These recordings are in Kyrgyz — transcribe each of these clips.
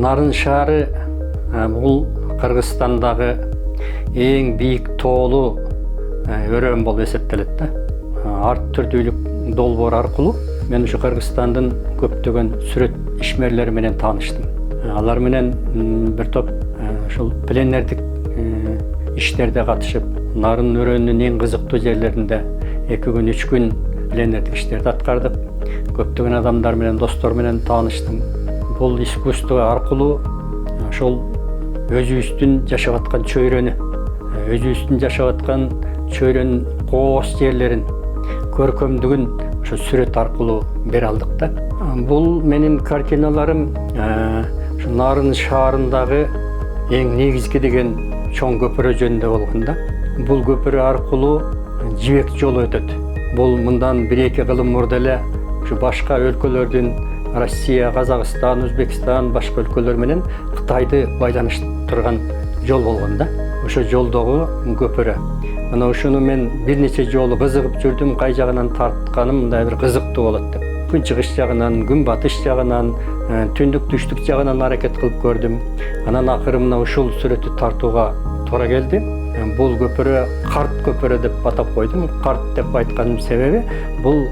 Nарын шаары бул Кыргызстандагы эң бийик тоолуу өрөөн болуп эсептелет да. Арт түрдүүлүк долбоор аркылуу мен ушу Кыргызстандын көптөгөн сүрөт ишмерлери менен тааныштым. Алар менен бир топ ушул пленердик иштерде катышып, нарын өрөөнүнүн эң кызыктуу жерлеринде 2 күн 3 күн пленердик иштерди аткардык. Көптөгөн адамдар менен, достор менен тааныштым. Бул искусство аркылуу ошол өзүбүздүн жашап аткан чөйрөнү, өзүбүздүн жашап аткан чөйрөнүн коос жерлерин, көркөмдүгүн ошо сүрөт аркылуу бере алдык да. Бул менин картиналарым ушу Нарын шаарындагы эң негизги деген чоң көпүрө жөнүндө болгон да. Бул көпүрө аркылуу жибек жолу өтөт. Бул мындан 1-2 кылым мурда эле ушу башка өлкөлөрдүн Россия, Казакстан, Өзбекстан, башка өлкөлөр менен Кытайды байланыштырган жол болгон да. Ошо жолдогу көпүрө. Мына ушуну мен бир нече жолу кызыгып жүрдүм, кай жагынан тартканым мындай бир кызыктуу болот деп. Күн чыгыш жагынан, күн батыш жагынан, түндүк түштүк жагынан аракет кылып көрдүм. Анан акыры мына ушул сүрөттү тартууга туура келди. Бул көпүрө карт көпүрө деп атап койдум. Карт деп айтканымдын себеби бул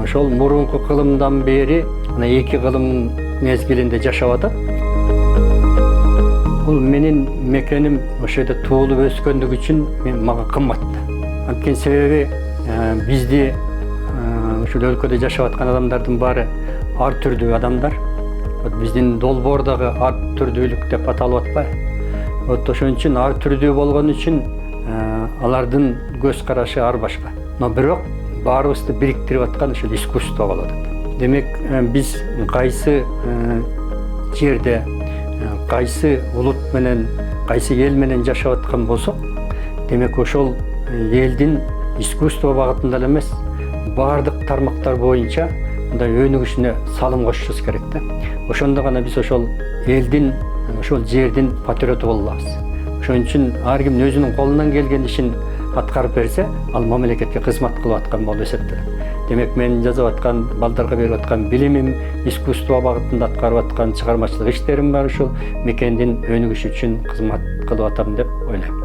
ошол мурунку кылымдан бери мына 2 кылым мезгилинде жашап атат. Бул менин мекеним ошо жерде туулуп өскөндүгү үчүн мага кымбат. Анткени себеби бизди ушул өлкөдө жашап аткан адамдардын баары ар түрдүү адамдар. Биздин долбоордогу ар түрдүүлүк деп аталып атпайбы? Ошон үчүн ар түрдүү болгон үчүн алардын көз карашы ар башка. Но бирок баарыбызды бириктирип аткан ушул искусство болот. Демек биз кайсы жерде, кайсы улут менен, кайсы эл менен жашап аткан болсок, демек ошол элдин искусство багытында эле эмес, баардык тармактар боюнча мындай өнүгүшүнө салым кошушубуз керек да. Ошондо гана биз ошол элдин, ошол жердин патриоту боло алабыз. Ошон үчүн ар ким өзүнүн колунан келген ишин аткарып берсе, ал мамлекетке кызмат кылып аткан болуп эсептелет. Демек мен жазып аткан, балдарга берип аткан билимим, искусство багытында аткарып аткан чыгармачылык иштерим бар ушул мекендин өнүгүшү үчүн кызмат кылып атам деп ойлойм.